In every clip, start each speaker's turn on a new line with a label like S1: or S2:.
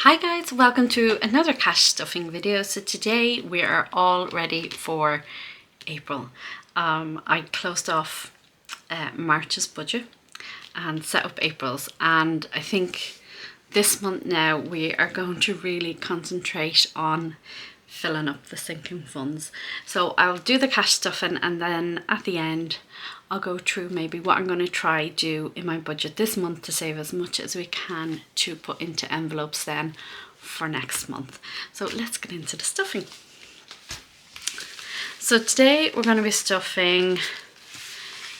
S1: Hi guys, welcome to another cash stuffing video. So today we are all ready for April. I closed off March's budget and set up April's, and I think this month now we are going to really concentrate on filling up the sinking funds. So I'll do the cash stuffing, and then at the end I'll go through maybe what I'm going to try do in my budget this month to save as much as we can to put into envelopes then for next month. So let's get into the stuffing. So today we're going to be stuffing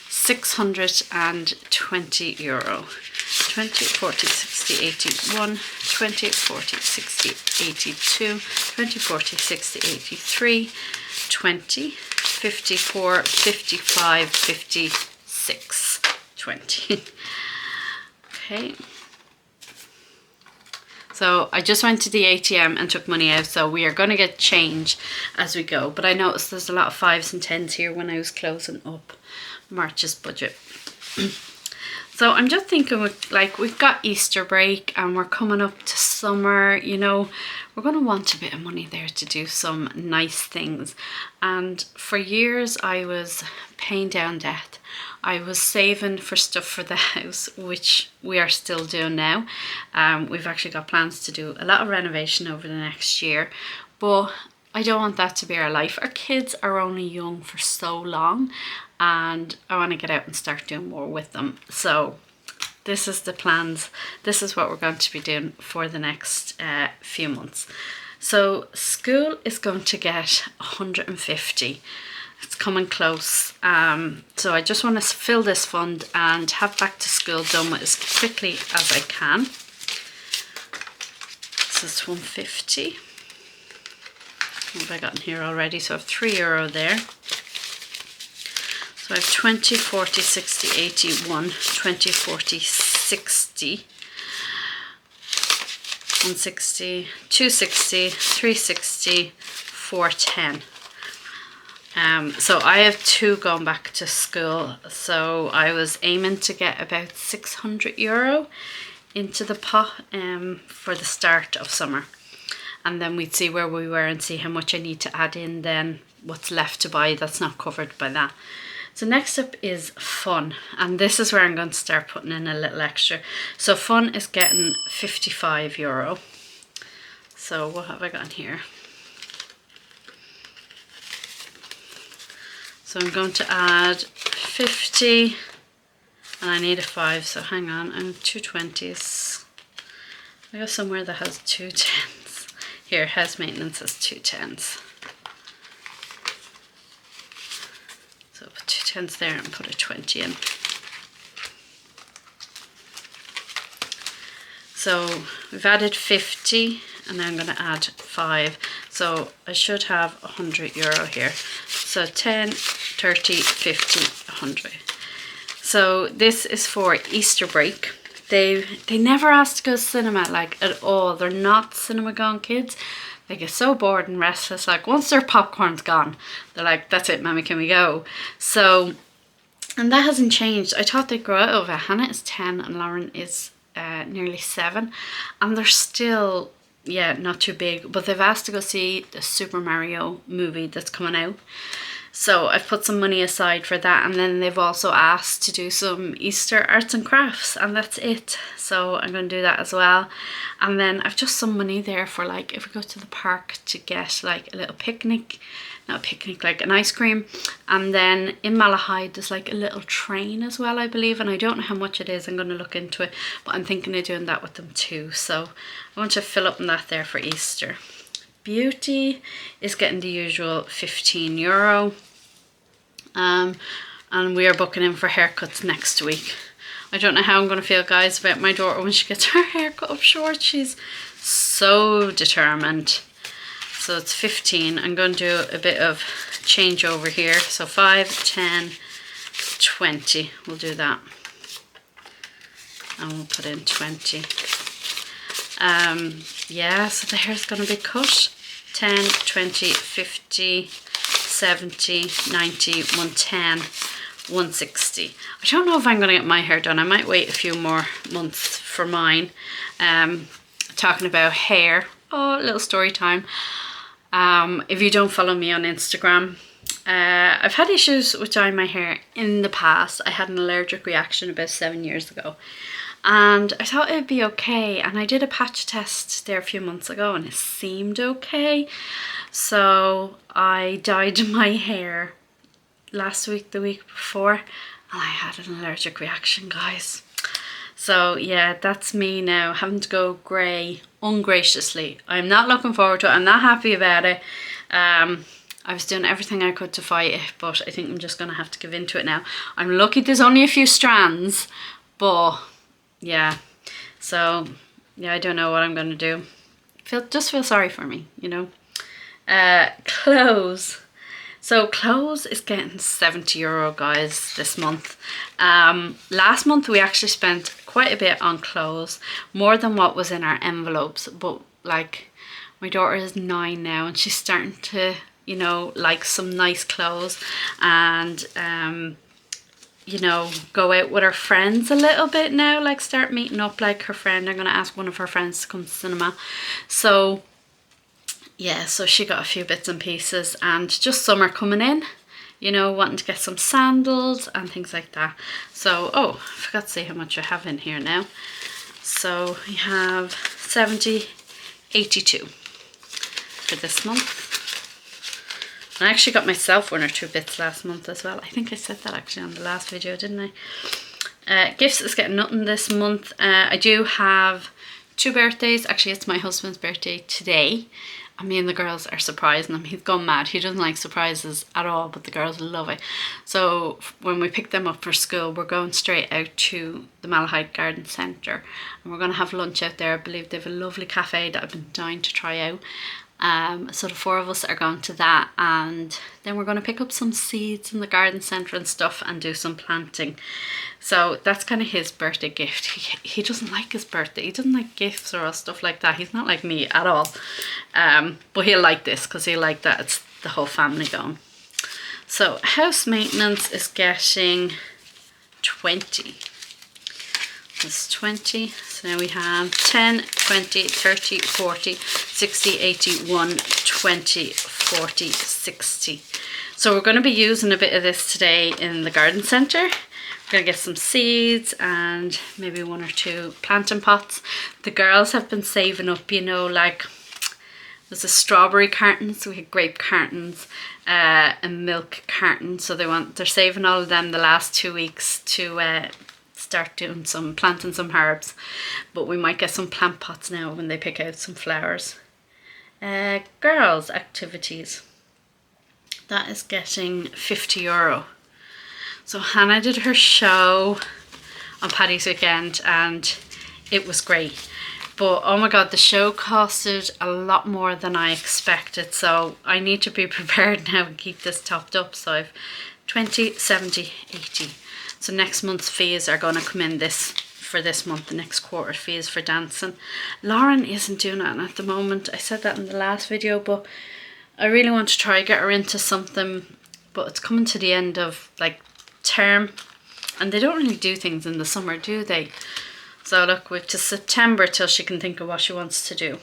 S1: €620. 20, 40, 60, 81, 20, 40, 60, 82, 20, 40, 60, 83, 20, 54, 55, 56, 20. Okay. So I just went to the ATM and took money out, so we are going to get change as we go. But I noticed there's a lot of 5s and 10s here when I was closing up March's budget. So I'm just thinking, we've got Easter break and we're coming up to summer, you know, we're going to want a bit of money there to do some nice things. And for years I was paying down debt. I was saving for stuff for the house, which we are still doing now. We've actually got plans to do a lot of renovation over the next year, but I don't want that to be our life. Our kids are only young for so long, and I want to get out and start doing more with them. So this is the plans. This is what we're going to be doing for the next few months. So school is going to get 150. It's coming close. So I just want to fill this fund and have back to school done with as quickly as I can. This is 150. What have I got in here already? So I have €3 there. So I have 20, 40, 60, 81, 20, 40, 60, 160, 260, 360, 410. So I have 2 going back to school. So I was aiming to get about €600 into the pot for the start of summer. And then we'd see where we were and see how much I need to add in then, what's left to buy that's not covered by that. So next up is fun, and this is where I'm going to start putting in a little extra. So fun is getting €55. So what have I got in here? So I'm going to add 50, and I need a 5, so hang on, I have 2 20s. I got somewhere that has 2 10s. Here, house maintenance has 2 10s. So put 2 10s there and put a 20 in. So we've added 50, and then I'm going to add 5. So I should have €100 here. So 10, 30, 50, 100. So this is for Easter break. They never ask to go to cinema, like, at all. They're not cinema going kids. They get so bored and restless. Like, once their popcorn's gone, they're like, that's it, mommy, can we go? So, and that hasn't changed. I thought they'd grow out of it. Hannah is 10 and Lauren is nearly 7. And they're still, yeah, not too big. But they've asked to go see the Super Mario movie that's coming out. So I've put some money aside for that, and then they've also asked to do some Easter arts and crafts, and that's it. So I'm going to do that as well. And then I've just some money there for, like, if we go to the park to get like a little picnic, not a picnic, like an ice cream. And then in Malahide there's like a little train as well, I believe, and I don't know how much it is. I'm going to look into it, but I'm thinking of doing that with them too. So I want to fill up on that there for Easter. Beauty is getting the usual €15. And we are booking in for haircuts next week. I don't know how I'm going to feel, guys, about my daughter when she gets her hair cut up short. She's so determined. So it's 15. I'm going to do a bit of change over here. So 5, 10, 20. We'll do that. And we'll put in 20. Yeah, so the hair's going to be cut. 10, 20, 50, 70, 90, 110, 160. I don't know if I'm going to get my hair done. I might wait a few more months for mine. talking about hair. Oh, a little story time. If you don't follow me on Instagram, I've had issues with dyeing my hair in the past. I had an allergic reaction about 7 years ago, and I thought it'd be okay, and I did a patch test there a few months ago and it seemed okay. So I dyed my hair last week, the week before, and I had an allergic reaction, guys. So yeah, that's me now, having to go grey ungraciously. I'm not looking forward to it. I'm not happy about it. I was doing everything I could to fight it, but I think I'm just going to have to give in to it now. I'm lucky there's only a few strands, but yeah. So yeah, I don't know what I'm going to do. Just feel sorry for me, you know. Clothes. So clothes is getting €70, guys, this month. Last month we actually spent quite a bit on clothes, more than what was in our envelopes. But like, my daughter is 9 now and she's starting to, you know, like some nice clothes, and you know, go out with her friends a little bit now, like start meeting up. Like her friend, I'm gonna ask one of her friends to come to cinema. So yeah, so she got a few bits and pieces, and just summer coming in, you know, wanting to get some sandals and things like that. So, oh, I forgot to say how much I have in here now. So we have 70, 82 for this month. And I actually got myself 1 or 2 bits last month as well. I think I said that actually on the last video, didn't I? Gifts is getting nothing this month. I do have 2 birthdays. Actually, it's my husband's birthday today. And me and the girls are surprising him. He's gone mad. He doesn't like surprises at all, but the girls love it. So when we pick them up for school, we're going straight out to the Malahide Garden Centre. And we're going to have lunch out there. I believe they have a lovely cafe that I've been dying to try out. So the 4 of us are going to that, and then we're going to pick up some seeds in the garden centre and stuff and do some planting. So that's kind of his birthday gift. He doesn't like his birthday. He doesn't like gifts or stuff like that. He's not like me at all. But he'll like this because he'll like that it's the whole family going. So house maintenance is getting 20. That's 20. So now we have 10, 20, 30, 40, 60, 80, 1, 20, 40, 60. So we're going to be using a bit of this today in the garden centre. We're going to get some seeds and maybe 1 or 2 planting pots. The girls have been saving up, you know, like there's a strawberry carton, so we had grape cartons, a milk carton. So they're saving all of them the last 2 weeks to start doing planting some herbs. But we might get some plant pots now when they pick out some flowers. Girls activities, that is getting €50. So Hannah did her show on Paddy's weekend and it was great. But oh my god, the show costed a lot more than I expected. So I need to be prepared now and keep this topped up. So I've 20, 70, 80. So next month's fees are going to come in for this month, the next quarter fees for dancing. Lauren isn't doing it at the moment. I said that in the last video, but I really want to try get her into something. But it's coming to the end of like term, and they don't really do things in the summer, do they? So look, we've to September till she can think of what she wants to do.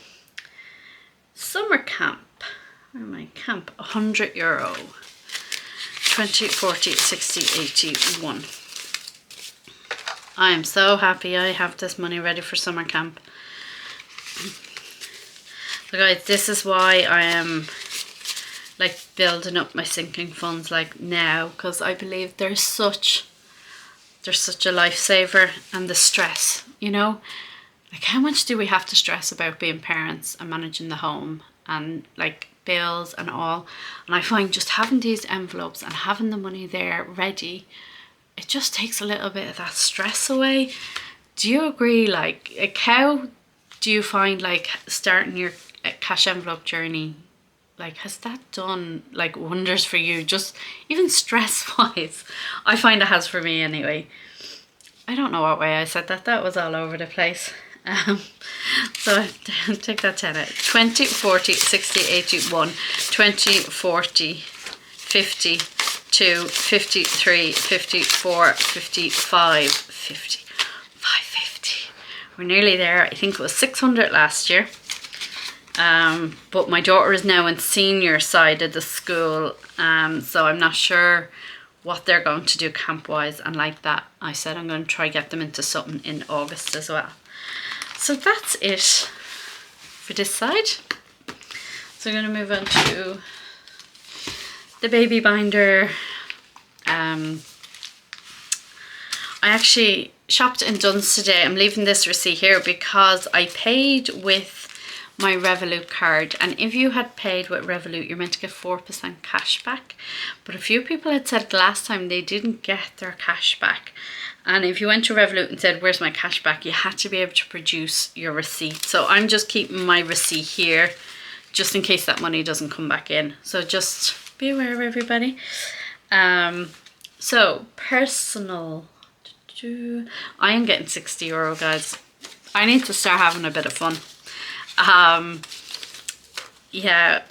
S1: Summer camp. Where am I? Camp, €100. 20, 40, 60, 80, 1. I am so happy I have this money ready for summer camp. So guys, this is why I am like building up my sinking funds like now, because I believe they're such a lifesaver. And the stress, you know, like how much do we have to stress about being parents and managing the home and like bills and all? And I find just having these envelopes and having the money there ready, it just takes a little bit of that stress away. Do you agree? Like how do you find like starting your cash envelope journey, like has that done like wonders for you, just even stress wise? I find it has for me anyway. I don't know what way I said that was all over the place. So take that 10 out. 20, 40, 60, 80, 1, 20, 40, 50, 2, 53, 54, 55, 50, 550. We're nearly there. I think it was 600 last year. But my daughter is now in senior side of the school, so I'm not sure what they're going to do camp wise and like that. I said I'm going to try get them into something in August as well. So that's it for this side. So I'm going to move on to the baby binder. I actually shopped in Dunnes today. I'm leaving this receipt here because I paid with my Revolut card, and if you had paid with Revolut you're meant to get 4% cash back, but a few people had said last time they didn't get their cash back, and if you went to Revolut and said where's my cash back, you had to be able to produce your receipt. So I'm just keeping my receipt here just in case that money doesn't come back in, so just be aware, everybody. So personal, I am getting €60, guys. I need to start having a bit of fun. Yeah,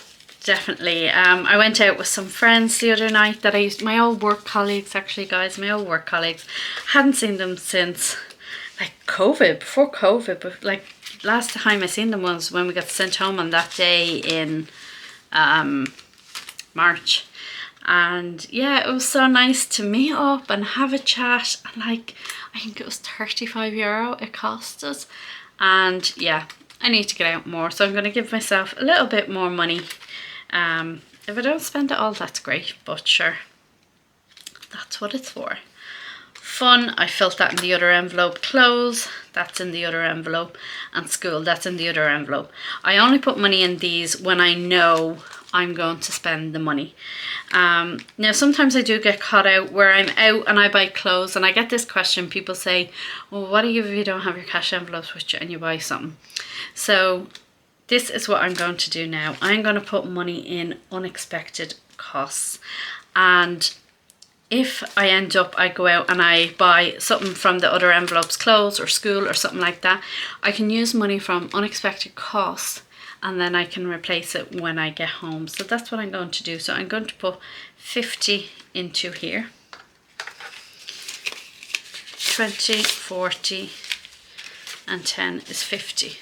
S1: definitely. I went out with some friends the other night that I used, my old work colleagues actually, guys, my old work colleagues. Hadn't seen them since like COVID, before COVID, but like last time I seen them was when we got sent home on that day in March. And yeah, it was so nice to meet up and have a chat, and like I think it was €35 it cost us. And yeah, I need to get out more, so I'm going to give myself a little bit more money. If I don't spend it all, that's great, but sure, that's what it's for. Fun, I filled that in the other envelope. Clothes, that's in the other envelope. And school, that's in the other envelope. I only put money in these when I know I'm going to spend the money. Now sometimes I do get caught out where I'm out and I buy clothes, and I get this question. People say, well, what do you do if you don't have your cash envelopes with you and you buy something? So this is what I'm going to do now. I'm going to put money in unexpected costs, and if I end up, I go out and I buy something from the other envelopes, clothes or school or something like that, I can use money from unexpected costs and then I can replace it when I get home. So that's what I'm going to do. So I'm going to put 50 into here. 20, 40 and 10 is 50.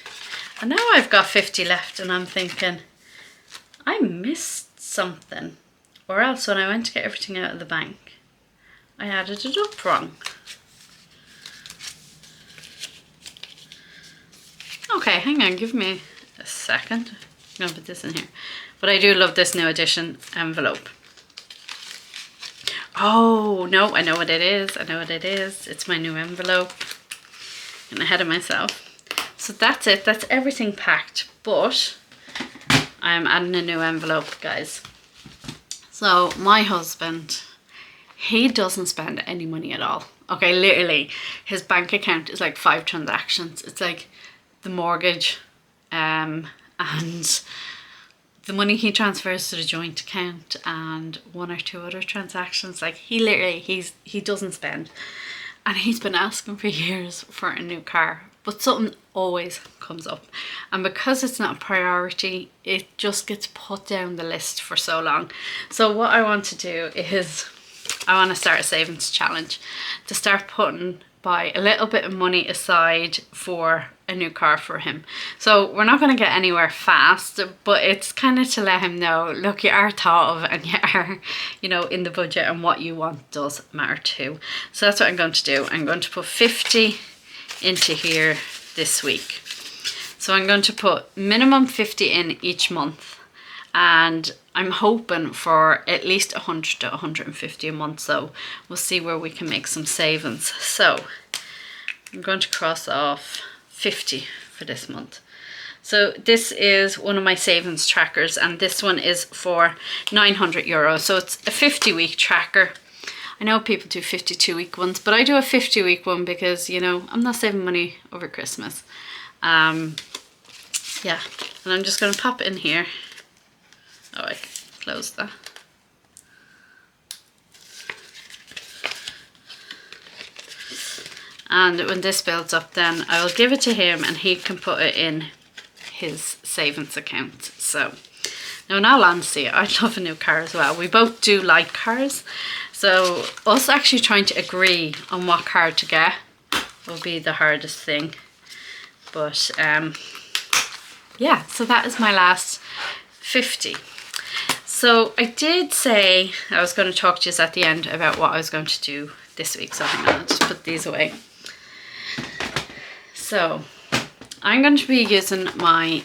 S1: And now I've got 50 left and I'm thinking, I missed something. Or else when I went to get everything out of the bank, I added it up wrong. Okay, hang on, give me a second. I'm going to put this in here. But I do love this new edition envelope. Oh, no, I know what it is. I know what it is. It's my new envelope. I'm ahead of myself. So that's it. That's everything packed. But I'm adding a new envelope, guys. So my husband, he doesn't spend any money at all. Okay, literally, his bank account is like 5 transactions. It's like the mortgage and the money he transfers to the joint account and 1 or 2 other transactions. Like he literally, he doesn't spend. And he's been asking for years for a new car, but something always comes up. And because it's not a priority, it just gets put down the list for so long. So what I want to do is, I want to start a savings challenge to start putting by a little bit of money aside for a new car for him. So we're not going to get anywhere fast, but it's kind of to let him know, look, you are thought of and you are, you know, in the budget, and what you want does matter too. So that's what I'm going to do. I'm going to put 50 into here this week. So I'm going to put minimum 50 in each month, and I'm hoping for at least 100 to 150 a month. So we'll see where we can make some savings. So I'm going to cross off 50 for this month. So this is one of my savings trackers, and this one is for €900. So it's a 50-week tracker. I know people do 52-week ones, but I do a 50-week one because, you know, I'm not saving money over Christmas. Yeah, and I'm just going to pop it in here. Oh, I closed that. And when this builds up, then I will give it to him and he can put it in his savings account. So now, in all honesty, I'd love a new car as well. We both do like cars. So us actually trying to agree on what car to get will be the hardest thing. But yeah, so that is my last 50. So I did say I was going to talk to you at the end about what I was going to do this week. So hang on, I'll just put these away. So I'm going to be using my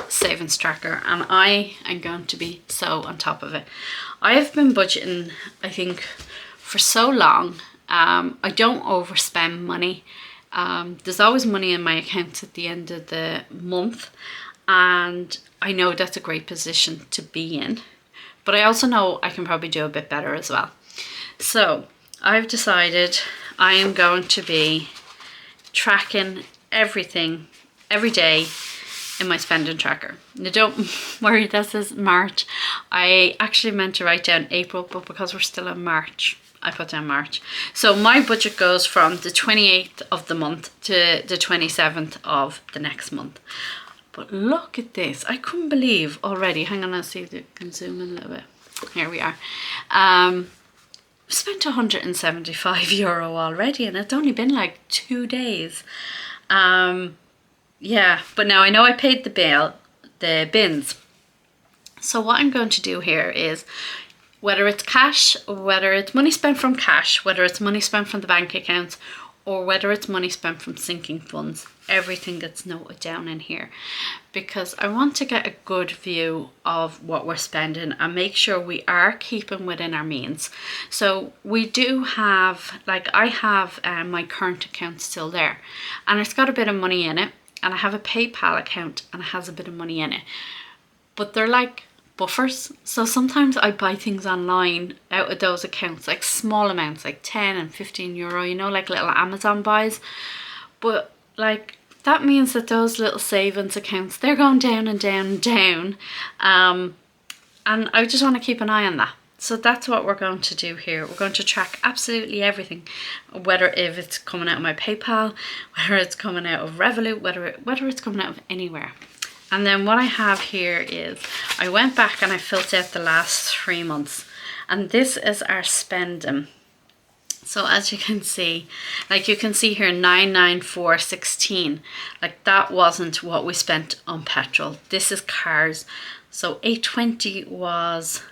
S1: savings tracker, and I am going to be so on top of it. I have been budgeting, I think, for so long. I don't overspend money. There's always money in my accounts at the end of the month, and I know that's a great position to be in, but I also know I can probably do a bit better as well. So I've decided I am going to be tracking everything every day in my spending tracker. Now don't worry, this is March. I actually meant to write down April, but because we're still in March, I put down March. So my budget goes from the 28th of the month to the 27th of the next month. But look at this. I couldn't believe already. Hang on, I'll see if I can zoom in a little bit. Here we are. Spent €175 already, and it's only been like 2 days. Yeah, but now I know I paid the bins. So what I'm going to do here is, whether it's cash, whether it's money spent from cash, whether it's money spent from the bank accounts, or whether it's money spent from sinking funds, everything gets noted down in here, because I want to get a good view of what we're spending and make sure we are keeping within our means. So we do have, like I have my current account still there, and it's got a bit of money in it, and I have a PayPal account and it has a bit of money in it, but they're like buffers. So sometimes I buy things online out of those accounts, like small amounts, like 10 and 15 euro, you know, like little Amazon buys. But like that means that those little savings accounts, they're going down and down and down. And I just want to keep an eye on that. So that's what we're going to do here. We're going to track absolutely everything, whether if it's coming out of my PayPal, whether it's coming out of Revolut, whether it's coming out of anywhere. And then what I have here is, I went back and I filled out the last 3 months, and this is our spending. So as you can see, like you can see here, 994.16, like that wasn't what we spent on petrol. This is cars. So 820 was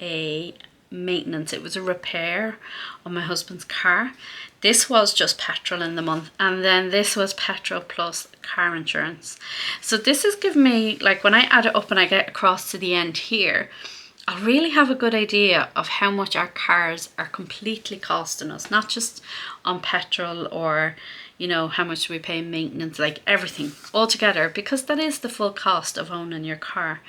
S1: a maintenance, it was a repair on my husband's car. This was just petrol in the month, and then this was petrol plus car insurance. So this is giving me, like when I add it up and I get across to the end here, I really have a good idea of how much our cars are completely costing us, not just on petrol or, you know, how much we pay in maintenance, like everything all together, because that is the full cost of owning your car.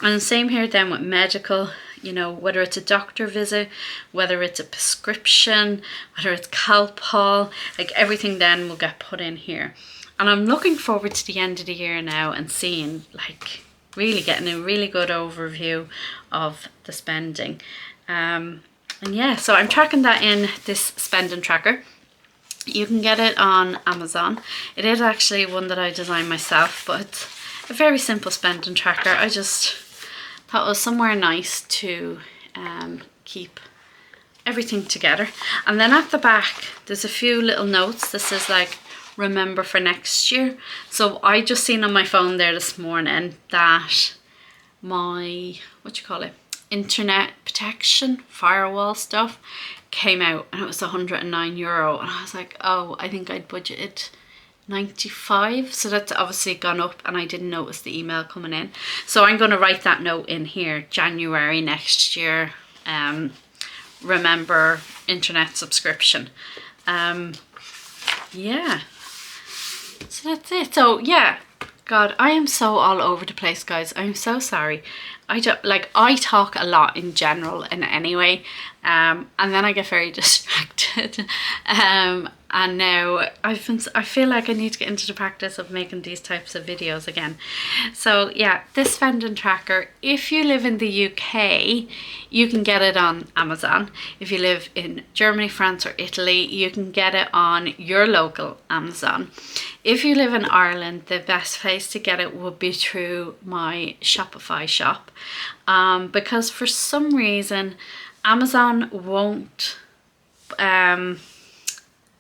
S1: And same here then with medical, you know, whether it's a doctor visit, whether it's a prescription, whether it's Calpol, like everything then will get put in here. And I'm looking forward to the end of the year now and seeing, like, really getting a really good overview of the spending. And yeah, so I'm tracking that in this spending tracker. You can get it on Amazon. It is actually one that I designed myself, but it's a very simple spending tracker. I just thought it was somewhere nice to keep everything together. And then at the back, there's a few little notes. This is like, remember for next year. So I just seen on my phone there this morning that my, internet protection firewall stuff came out, and it was €109, and I was like, oh, I think I'd budgeted 95, so that's obviously gone up, and I didn't notice the email coming in. So I'm going to write that note in here, January next year, remember internet subscription. Yeah, so that's it. So yeah, God, I am so all over the place, guys. I'm so sorry. I talk a lot in general and anyway, and then I get very distracted. And now I feel like I need to get into the practice of making these types of videos again. So yeah, this spending tracker, if you live in the UK, you can get it on Amazon. If you live in Germany, France or Italy, you can get it on your local Amazon. If you live in Ireland, the best place to get it would be through my Shopify shop, because for some reason Amazon won't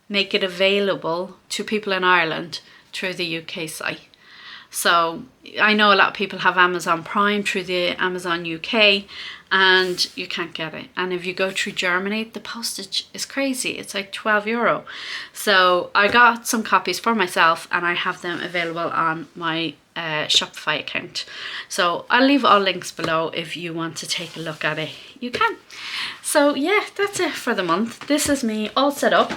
S1: make it available to people in Ireland through the UK site. So I know a lot of people have Amazon Prime through the Amazon UK and you can't get it. And if you go through Germany, the postage is crazy. It's like €12. So I got some copies for myself and I have them available on my Shopify account. So I'll leave all links below if you want to take a look at it. You can. So yeah, that's it for the month. This is me all set up.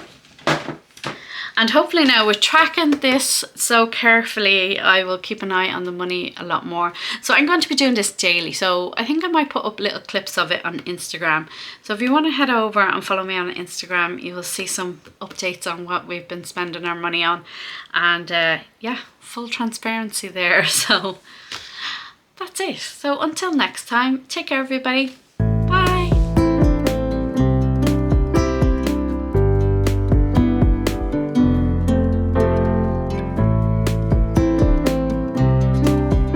S1: And hopefully now we're tracking this so carefully, I will keep an eye on the money a lot more. So I'm going to be doing this daily. So I think I might put up little clips of it on Instagram. So if you want to head over and follow me on Instagram, you will see some updates on what we've been spending our money on. And yeah, full transparency there. So that's it. So until next time, take care everybody.